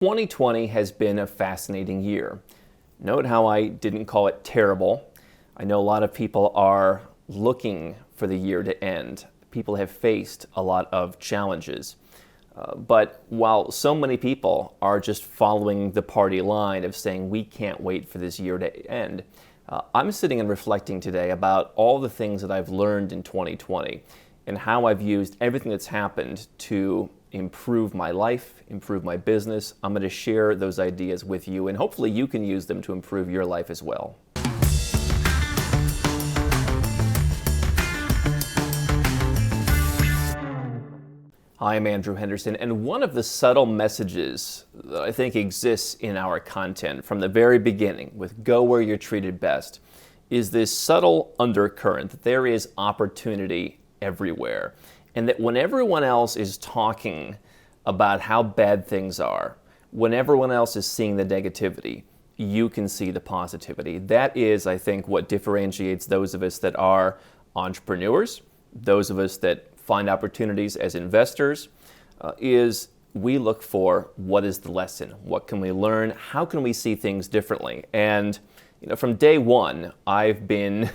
2020 has been a fascinating year. Note how I didn't call it terrible. I know a lot of people are looking for the year to end. People have faced a lot of challenges. But while so many people are just following the party line of saying we can't wait for this year to end, I'm sitting and reflecting today about all the things that I've learned in 2020 and how I've used everything that's happened to improve my life, improve my business. I'm going to share those ideas with you, and hopefully you can use them to improve your life as well. Hi, I'm Andrew Henderson, and one of the subtle messages that I think exists in our content from the very beginning with Go Where You're Treated Best is this subtle undercurrent that there is opportunity everywhere, and that when everyone else is talking about how bad things are, when everyone else is seeing the negativity, you can see the positivity. That is, I think, what differentiates those of us that are entrepreneurs, those of us that find opportunities as investors, is we look for what is the lesson, what can we learn, how can we see things differently. And from day one, I've been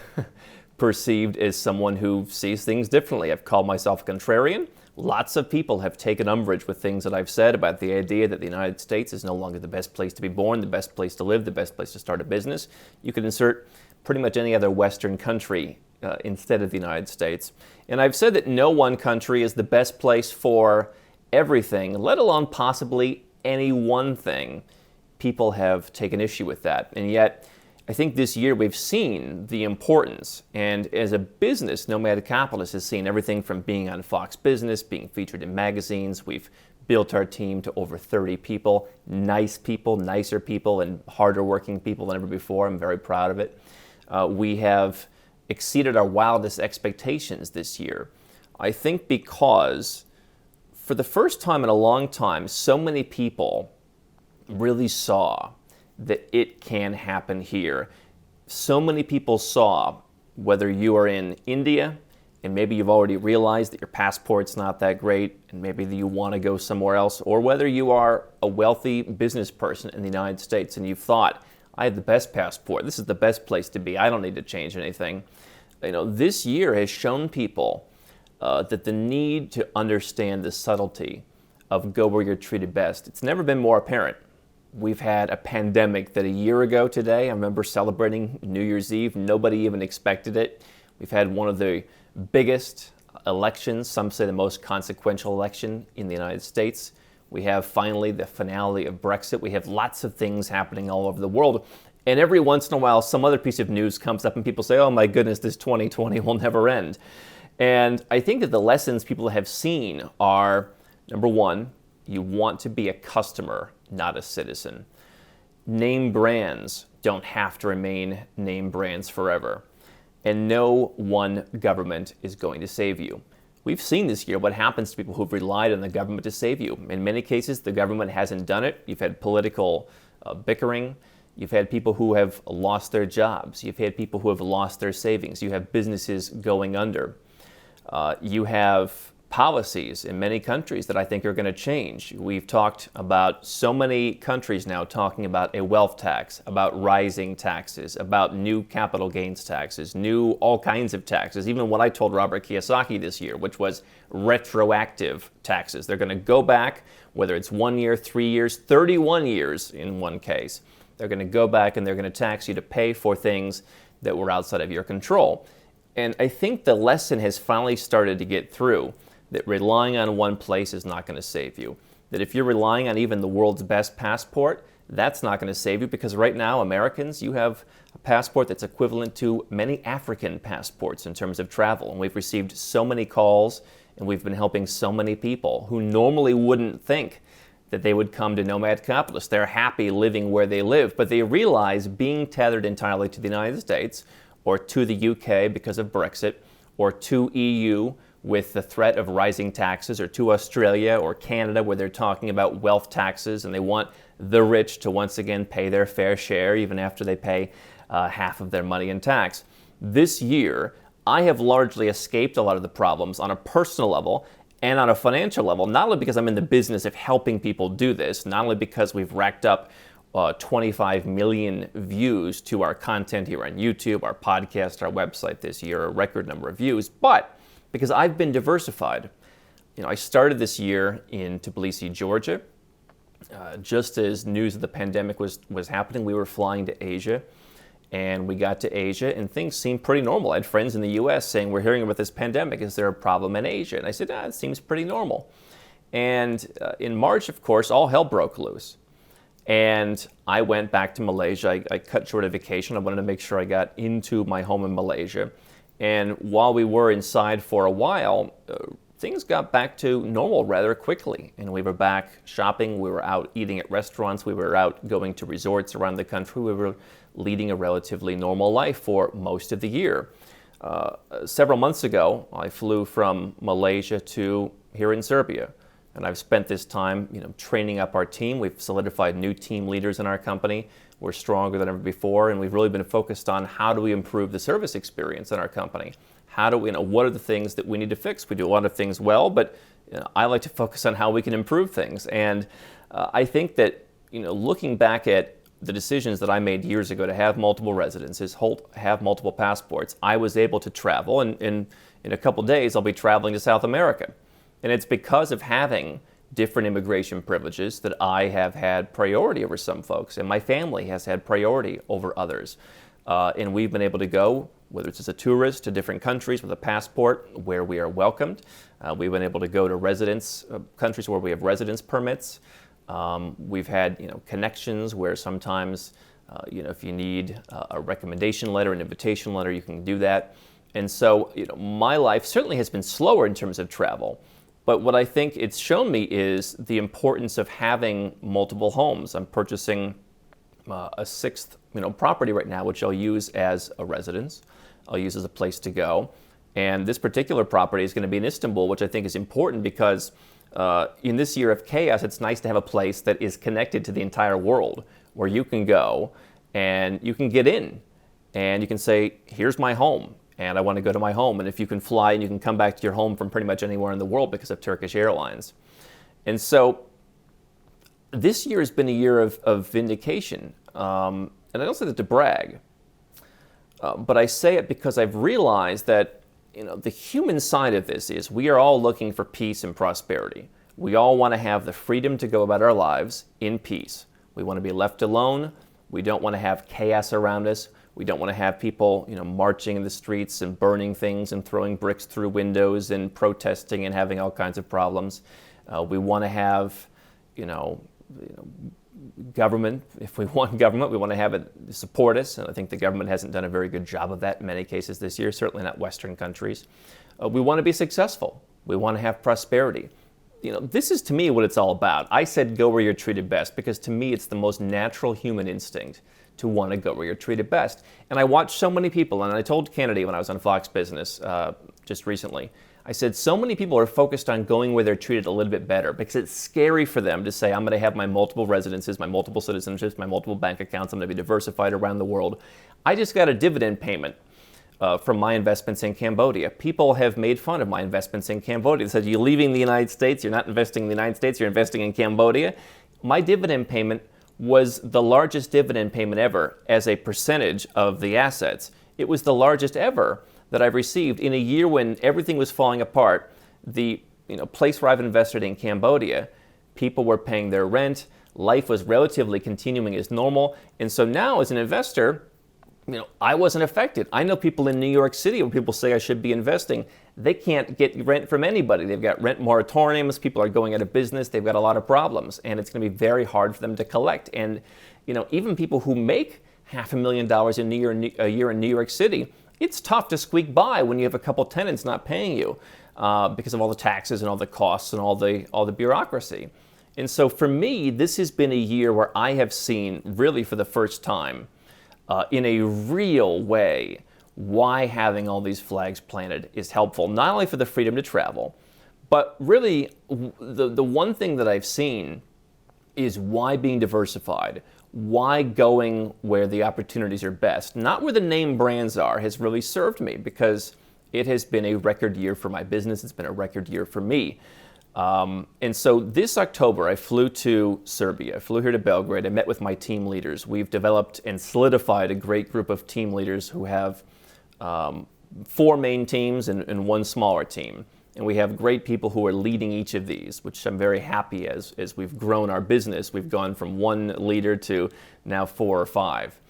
perceived as someone who sees things differently. I've called myself a contrarian. Lots of people have taken umbrage with things that I've said about the idea that the United States is no longer the best place to be born, the best place to live, the best place to start a business. You could insert pretty much any other Western country instead of the United States. And I've said that no one country is the best place for everything, let alone possibly any one thing. People have taken issue with that. And yet, I think this year we've seen the importance. And as a business, Nomad Capitalist has seen everything from being on Fox Business, being featured in magazines. We've built our team to over 30 people, nicer people, and harder working people than ever before. I'm very proud of it. We have exceeded our wildest expectations this year. I think because for the first time in a long time, so many people really saw that it can happen here. So many people saw, whether you are in India and maybe you've already realized that your passport's not that great and maybe that you want to go somewhere else, or whether you are a wealthy business person in the United States and you've thought, I have the best passport. This is the best place to be. I don't need to change anything. This year has shown people that the need to understand the subtlety of go where you're treated best, it's never been more apparent. We've had a pandemic that a year ago today, I remember celebrating New Year's Eve. Nobody even expected it. We've had one of the biggest elections, some say the most consequential election in the United States. We have finally the finale of Brexit. We have lots of things happening all over the world. And every once in a while, some other piece of news comes up and people say, oh my goodness, this 2020 will never end. And I think that the lessons people have seen are, number one, you want to be a customer, not a citizen. Name brands don't have to remain name brands forever. And no one government is going to save you. We've seen this year what happens to people who've relied on the government to save you. In many cases, the government hasn't done it. You've had political bickering. You've had people who have lost their jobs. You've had people who have lost their savings. You have businesses going under. You have policies in many countries that I think are going to change. We've talked about so many countries now talking about a wealth tax, about rising taxes, about new capital gains taxes, new all kinds of taxes, even what I told Robert Kiyosaki this year, which was retroactive taxes. They're going to go back, whether it's 1 year, 3 years, 31 years in one case. They're going to go back and they're going to tax you to pay for things that were outside of your control. And I think the lesson has finally started to get through that relying on one place is not going to save you. That if you're relying on even the world's best passport, that's not going to save you, because right now, Americans, you have a passport that's equivalent to many African passports in terms of travel. And we've received so many calls and we've been helping so many people who normally wouldn't think that they would come to Nomad Capitalist. They're happy living where they live, but they realize being tethered entirely to the United States or to the UK because of Brexit, or to EU with the threat of rising taxes, or to Australia or Canada where they're talking about wealth taxes and they want the rich to once again pay their fair share even after they pay half of their money in tax. This year, I have largely escaped a lot of the problems on a personal level, And on a financial level, not only because I'm in the business of helping people do this, not only because we've racked up 25 million views to our content here on YouTube, our podcast, our website this year, a record number of views, but because I've been diversified. I started this year in Tbilisi, Georgia. Just as news of the pandemic was happening, we were flying to Asia. And we got to Asia, and things seemed pretty normal. I had friends in the U.S. saying, we're hearing about this pandemic. Is there a problem in Asia? And I said, it seems pretty normal. And in March, of course, all hell broke loose. And I went back to Malaysia. I cut short a vacation. I wanted to make sure I got into my home in Malaysia. And while we were inside for a while, things got back to normal rather quickly. And we were back shopping. We were out eating at restaurants. We were out going to resorts around the country. We were leading a relatively normal life for most of the year. Several months ago, I flew from Malaysia to here in Serbia. And I've spent this time, training up our team. We've solidified new team leaders in our company. We're stronger than ever before, and we've really been focused on how do we improve the service experience in our company. How do we, what are the things that we need to fix? We do a lot of things well, but I like to focus on how we can improve things. And I think that, looking back at the decisions that I made years ago to have multiple residences, have multiple passports, I was able to travel, and in a couple days I'll be traveling to South America. And it's because of having different immigration privileges that I have had priority over some folks, and my family has had priority over others. And we've been able to go, whether it's as a tourist, to different countries with a passport where we are welcomed. We've been able to go to countries where we have residence permits. We've had connections where sometimes if you need a recommendation letter, an invitation letter, you can do that. And so my life certainly has been slower in terms of travel. But what I think it's shown me is the importance of having multiple homes. I'm purchasing a sixth property right now, which I'll use as a residence. I'll use as a place to go. And this particular property is going to be in Istanbul, which I think is important because in this year of chaos, it's nice to have a place that is connected to the entire world, where you can go and you can get in and you can say, here's my home, and I want to go to my home. And if you can fly and you can come back to your home from pretty much anywhere in the world because of Turkish Airlines. And so this year has been a year of vindication. And I don't say that to brag, but I say it because I've realized that the human side of this is we are all looking for peace and prosperity. We all want to have the freedom to go about our lives in peace. We want to be left alone. We don't want to have chaos around us. We don't want to have people, marching in the streets and burning things and throwing bricks through windows and protesting and having all kinds of problems. We want to have, government. If we want government, we want to have it support us. And I think the government hasn't done a very good job of that in many cases this year, certainly not Western countries. We want to be successful. We want to have prosperity. This is to me what it's all about. I said go where you're treated best because to me it's the most natural human instinct to want to go where you're treated best. And I watch so many people, and I told Kennedy when I was on Fox Business just recently, I said so many people are focused on going where they're treated a little bit better because it's scary for them to say, I'm going to have my multiple residences, my multiple citizenships, my multiple bank accounts, I'm going to be diversified around the world. I just got a dividend payment from my investments in Cambodia. People have made fun of my investments in Cambodia. They said, you're leaving the United States, you're not investing in the United States, you're investing in Cambodia. My dividend payment was the largest dividend payment ever as a percentage of the assets. It was the largest ever that I've received in a year when everything was falling apart. The place where I've invested in Cambodia, people were paying their rent, life was relatively continuing as normal, and so now as an investor, I wasn't affected. I know people in New York City, when people say I should be investing, they can't get rent from anybody. They've got rent moratoriums, people are going out of business, they've got a lot of problems, and it's going to be very hard for them to collect. And even people who make $500,000 a year in New York City, it's tough to squeak by when you have a couple tenants not paying you because of all the taxes and all the costs and all the bureaucracy. And so for me, this has been a year where I have seen, really for the first time, in a real way, why having all these flags planted is helpful, not only for the freedom to travel, but really the one thing that I've seen is why being diversified, why going where the opportunities are best, not where the name brands are, has really served me because it has been a record year for my business. It's been a record year for me. And so this October, I flew to Serbia. I flew here to Belgrade. I met with my team leaders. We've developed and solidified a great group of team leaders who have 4 main teams and 1 smaller team. And we have great people who are leading each of these, which I'm very happy as we've grown our business. We've gone from 1 leader to now 4 or 5.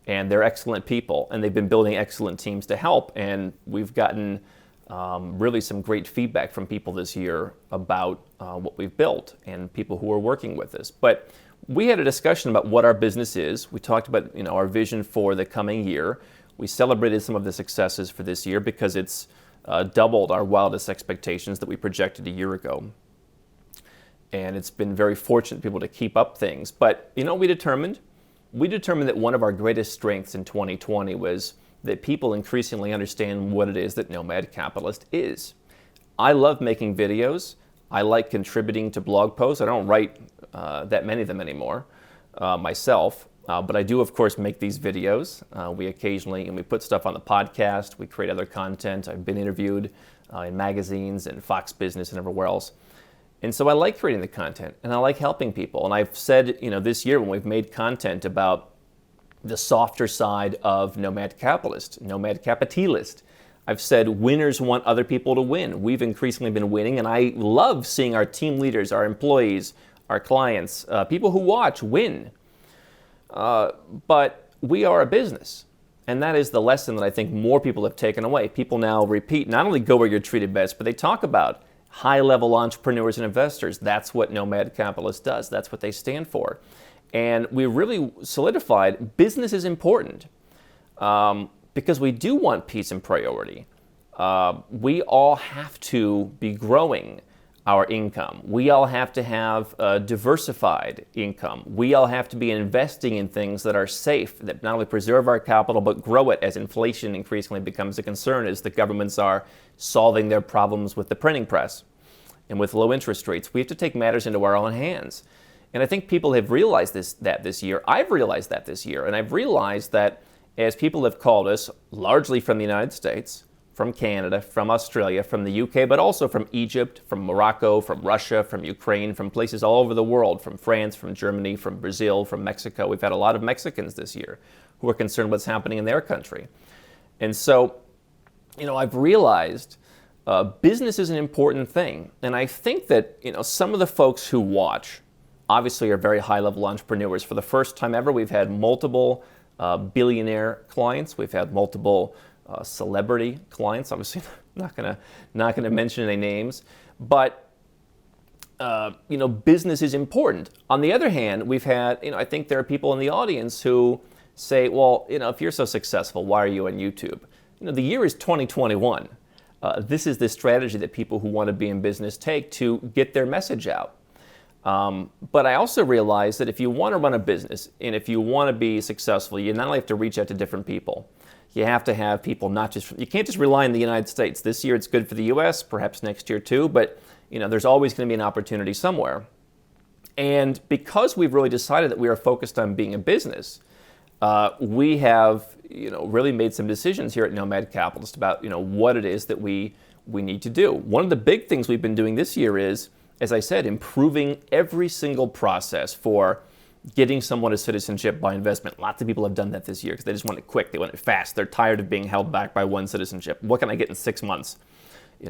And they're excellent people, and they've been building excellent teams to help. And we've gotten really some great feedback from people this year about what we've built and people who are working with us. But we had a discussion about what our business is. We talked about our vision for the coming year. We celebrated some of the successes for this year because it's doubled our wildest expectations that we projected a year ago. And it's been very fortunate to be able to keep up things. But we determined that one of our greatest strengths in 2020 was that people increasingly understand what it is that Nomad Capitalist is. I love making videos. I like contributing to blog posts. I don't write that many of them anymore myself, but I do, of course, make these videos. We occasionally, and we put stuff on the podcast. We create other content. I've been interviewed in magazines and Fox Business and everywhere else. And so I like creating the content, and I like helping people. And I've said, this year when we've made content about the softer side of Nomad Capitalist, Nomad Capitalist, I've said winners want other people to win. We've increasingly been winning, and I love seeing our team leaders, our employees, our clients, people who watch win. But we are a business, and that is the lesson that I think more people have taken away. People now repeat, not only go where you're treated best, but they talk about high-level entrepreneurs and investors. That's what Nomad Capitalist does. That's what they stand for. And we really solidified business is important because we do want peace and priority. We all have to be growing our income. We all have to have diversified income. We all have to be investing in things that are safe, that not only preserve our capital, but grow it as inflation increasingly becomes a concern, as the governments are solving their problems with the printing press and with low interest rates. We have to take matters into our own hands. And I think people have realized that this year. I've realized that this year. And I've realized that as people have called us, largely from the United States, from Canada, from Australia, from the UK, but also from Egypt, from Morocco, from Russia, from Ukraine, from places all over the world, from France, from Germany, from Brazil, from Mexico. We've had a lot of Mexicans this year who are concerned what's happening in their country. And so, I've realized business is an important thing. And I think that, some of the folks who watch obviously are very high-level entrepreneurs. For the first time ever, we've had multiple billionaire clients. We've had multiple celebrity clients. Obviously, not gonna mention any names, but business is important. On the other hand, we've had, I think there are people in the audience who say, well, if you're so successful, why are you on YouTube? The year is 2021. This is the strategy that people who want to be in business take to get their message out. But I also realize that if you want to run a business and if you want to be successful, you not only have to reach out to different people, you have to have people you can't just rely on the United States. This year it's good for the US, perhaps next year too, but there's always going to be an opportunity somewhere. And because we've really decided that we are focused on being a business, we have really made some decisions here at Nomad Capitalist about what it is that we need to do. One of the big things we've been doing this year is, as I said, improving every single process for getting someone a citizenship by investment. Lots of people have done that this year because they just want it quick. They want it fast. They're tired of being held back by one citizenship. What can I get in 6 months? A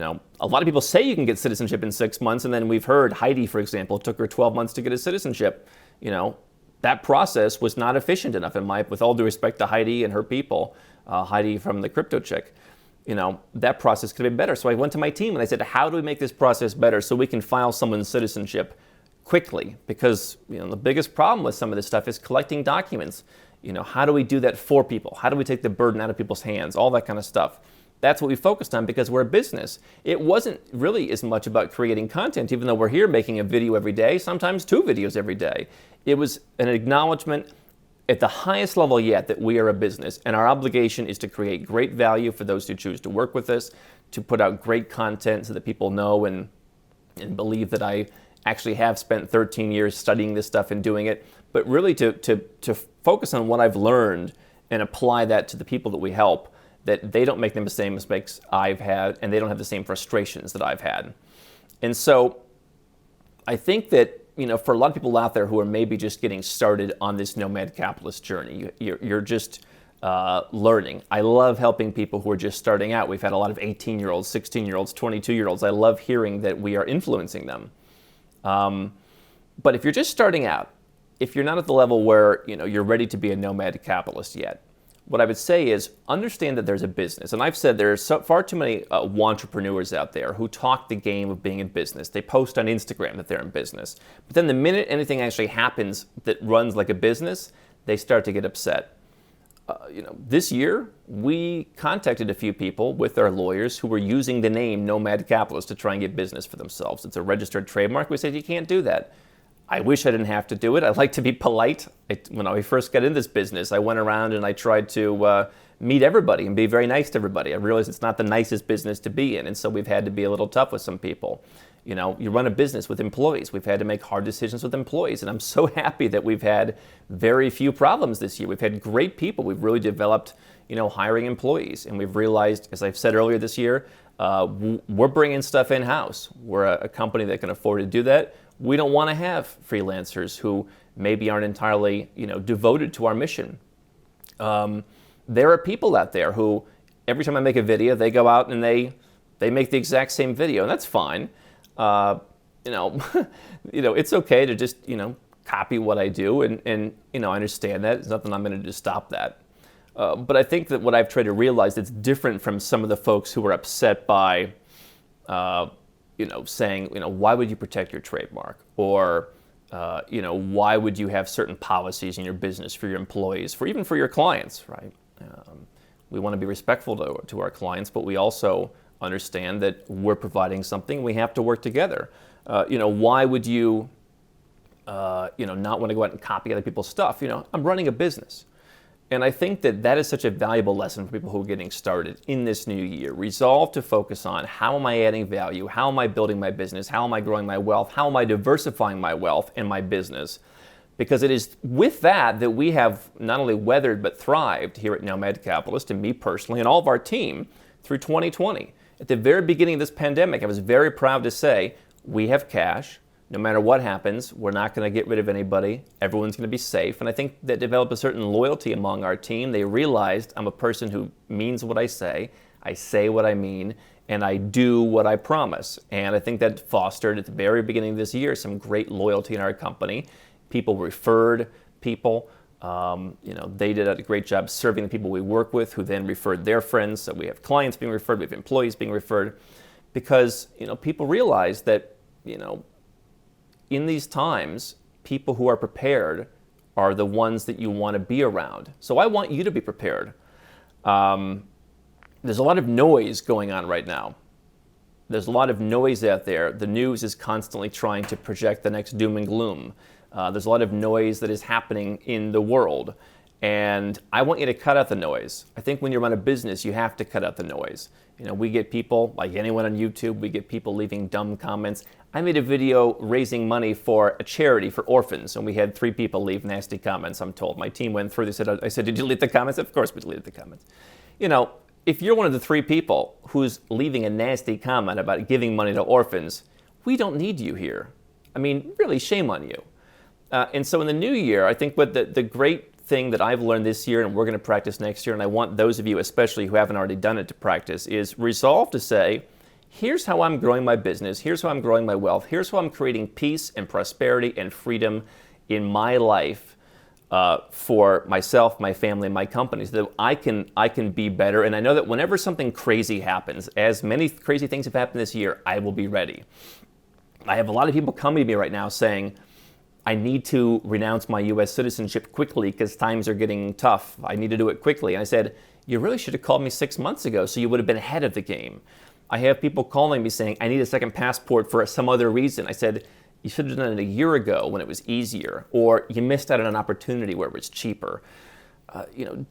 lot of people say you can get citizenship in 6 months, and then we've heard Heidi, for example, it took her 12 months to get a citizenship. That process was not efficient enough, with all due respect to Heidi and her people, Heidi from the crypto chick. That process could have been better. So I went to my team and I said, how do we make this process better so we can file someone's citizenship quickly? Because the biggest problem with some of this stuff is collecting documents. How do we do that for people? How do we take the burden out of people's hands? All that kind of stuff. That's what we focused on because we're a business. It wasn't really as much about creating content, even though we're here making a video every day, sometimes 2 videos every day. It was an acknowledgement at the highest level yet that we are a business, and our obligation is to create great value for those who choose to work with us, to put out great content so that people know and believe that I actually have spent 13 years studying this stuff and doing it, but really to focus on what I've learned and apply that to the people that we help. that they don't make the same mistakes I've had, and they don't have the same frustrations that I've had. And so I think that, for a lot of people out there who are maybe just getting started on this nomad capitalist journey, you're just learning. I love helping people who are just starting out. We've had a lot of 18-year-olds, 16-year-olds, 22-year-olds. I love hearing that we are influencing them. But if you're just starting out, if you're not at the level where you're ready to be a nomad capitalist yet, what I would say is understand that there's a business. And I've said there's far too many entrepreneurs out there who talk the game of being in business. They post on Instagram that they're in business. But then the minute anything actually happens that runs like a business, they start to get upset. This year, we contacted a few people with their lawyers who were using the name Nomad Capitalist to try and get business for themselves. It's a registered trademark. We said, you can't do that. I wish I didn't have to do it. I like to be polite. When I first got in this business, I went around and I tried to meet everybody and be very nice to everybody. I realized it's not the nicest business to be in, and so we've had to be a little tough with some people. You run a business with employees. We've had to make hard decisions with employees, and I'm so happy that we've had very few problems this year. We've had great people. We've really developed, hiring employees, and we've realized, as I've said earlier this year, we're bringing stuff in-house. We're a company that can afford to do that. We don't want to have freelancers who maybe aren't entirely, devoted to our mission. There are people out there who, every time I make a video, they go out and they make the exact same video, and that's fine. It's okay to just, copy what I do, and I understand that. There's nothing I'm going to do to stop that. But I think that what I've tried to realize that's different from some of the folks who are upset by, saying, why would you protect your trademark? Or, why would you have certain policies in your business for your employees, even for your clients, right? We want to be respectful to our clients, but we also understand that we're providing something. We have to work together. Why would you, not want to go out and copy other people's stuff? I'm running a business. And I think that is such a valuable lesson for people who are getting started in this new year. Resolve to focus on how am I adding value? How am I building my business? How am I growing my wealth? How am I diversifying my wealth and my business? Because it is with that we have not only weathered but thrived here at Nomad Capitalist, and me personally and all of our team, through 2020. At the very beginning of this pandemic, I was very proud to say we have cash. No matter what happens, we're not going to get rid of anybody. Everyone's going to be safe. And I think that developed a certain loyalty among our team. They realized I'm a person who means what I say what I mean, and I do what I promise. And I think that fostered at the very beginning of this year some great loyalty in our company. People referred people. They did a great job serving the people we work with, who then referred their friends. So we have clients being referred, we have employees being referred, because people realize that in these times, people who are prepared are the ones that you want to be around. So I want you to be prepared. There's a lot of noise going on right now. There's a lot of noise out there. The news is constantly trying to project the next doom and gloom. There's a lot of noise that is happening in the world. And I want you to cut out the noise. I think when you run a business, you have to cut out the noise. We get people, like anyone on YouTube, we get people leaving dumb comments. I made a video raising money for a charity for orphans, and we had 3 people leave nasty comments, I'm told. My team went through, I said, did you delete the comments? Of course we deleted the comments. If you're one of the 3 people who's leaving a nasty comment about giving money to orphans, we don't need you here. I mean, really, shame on you. And so in the new year, I think what the great thing that I've learned this year and we're going to practice next year, and I want those of you especially who haven't already done it to practice, is resolve to say, here's how I'm growing my business, here's how I'm growing my wealth, here's how I'm creating peace and prosperity and freedom in my life for myself, my family, and my company, so that I can be better. And I know that whenever something crazy happens, as many crazy things have happened this year, I will be ready. I have a lot of people coming to me right now saying, I need to renounce my U.S. citizenship quickly because times are getting tough. I need to do it quickly. And I said, you really should have called me 6 months ago so you would have been ahead of the game. I have people calling me saying, I need a second passport for some other reason. I said, you should have done it a year ago when it was easier, or you missed out on an opportunity where it was cheaper.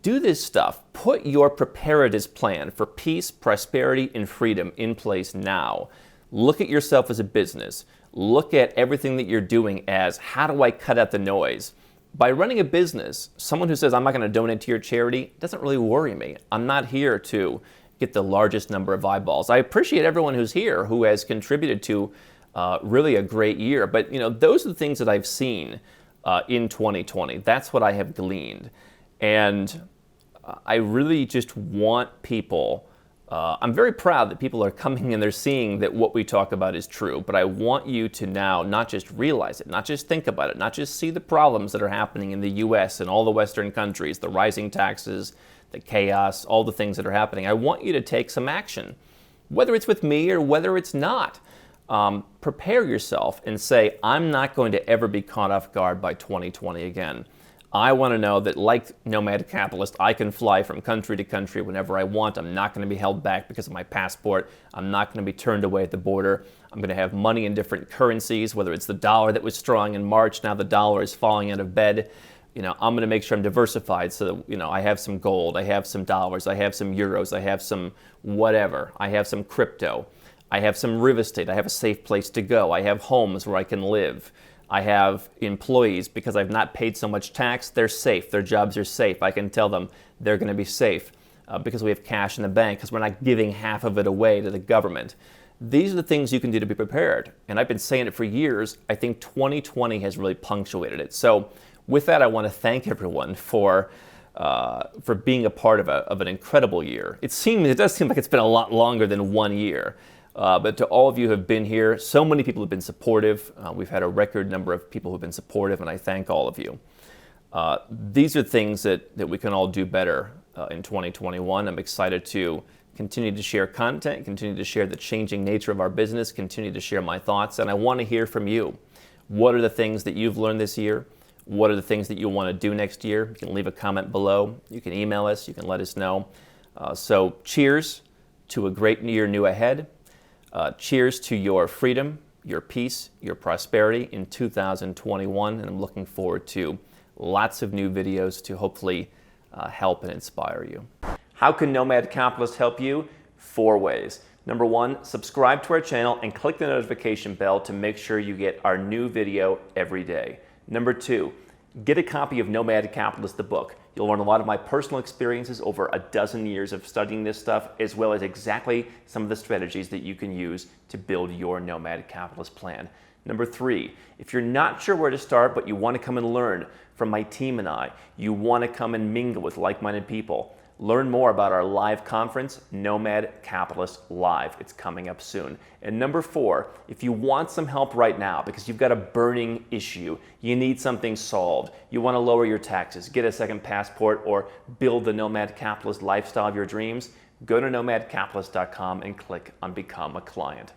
Do this stuff. Put your preparedness plan for peace, prosperity, and freedom in place now. Look at yourself as a business. Look at everything that you're doing as, how do I cut out the noise? by running a business, someone who says, I'm not going to donate to your charity, doesn't really worry me. I'm not here to get the largest number of eyeballs. I appreciate everyone who's here who has contributed to really a great year. But those are the things that I've seen in 2020. That's what I have gleaned. And I really just want people, I'm very proud that people are coming and they're seeing that what we talk about is true. But I want you to now not just realize it, not just think about it, not just see the problems that are happening in the US and all the Western countries, the rising taxes, the chaos, all the things that are happening. I want you to take some action, whether it's with me or whether it's not. Prepare yourself and say, I'm not going to ever be caught off guard by 2020 again. I want to know that, like Nomad Capitalist, I can fly from country to country whenever I want. I'm not going to be held back because of my passport. I'm not going to be turned away at the border. I'm going to have money in different currencies, whether it's the dollar that was strong in March, now the dollar is falling out of bed. I'm going to make sure I'm diversified so that, I have some gold, I have some dollars, I have some euros, I have some whatever, I have some crypto, I have some real estate, I have a safe place to go, I have homes where I can live, I have employees because I've not paid so much tax, they're safe, their jobs are safe, I can tell them they're going to be safe because we have cash in the bank, because we're not giving half of it away to the government. These are the things you can do to be prepared. And I've been saying it for years. I think 2020 has really punctuated it. So with that, I want to thank everyone for being a part of an incredible year. It does seem like it's been a lot longer than 1 year. But to all of you who have been here, so many people have been supportive. We've had a record number of people who have been supportive, and I thank all of you. These are things that we can all do better in 2021. I'm excited to continue to share content, continue to share the changing nature of our business, continue to share my thoughts, and I want to hear from you. What are the things that you've learned this year? What are the things that you want to do next year? You can leave a comment below. You can email us. You can let us know. So cheers to a great year new ahead. Cheers to your freedom, your peace, your prosperity in 2021. And I'm looking forward to lots of new videos to hopefully help and inspire you. How can Nomad Capitalist help you? 4 ways. Number 1, subscribe to our channel and click the notification bell to make sure you get our new video every day. Number 2, get a copy of Nomad Capitalist, the book. You'll learn a lot of my personal experiences over a dozen years of studying this stuff, as well as exactly some of the strategies that you can use to build your Nomad Capitalist plan. Number 3, if you're not sure where to start, but you want to come and learn from my team and I, you want to come and mingle with like-minded people, learn more about our live conference, Nomad Capitalist Live. It's coming up soon. And number 4, if you want some help right now because you've got a burning issue, you need something solved, you want to lower your taxes, get a second passport, or build the Nomad Capitalist lifestyle of your dreams, go to nomadcapitalist.com and click on Become a Client.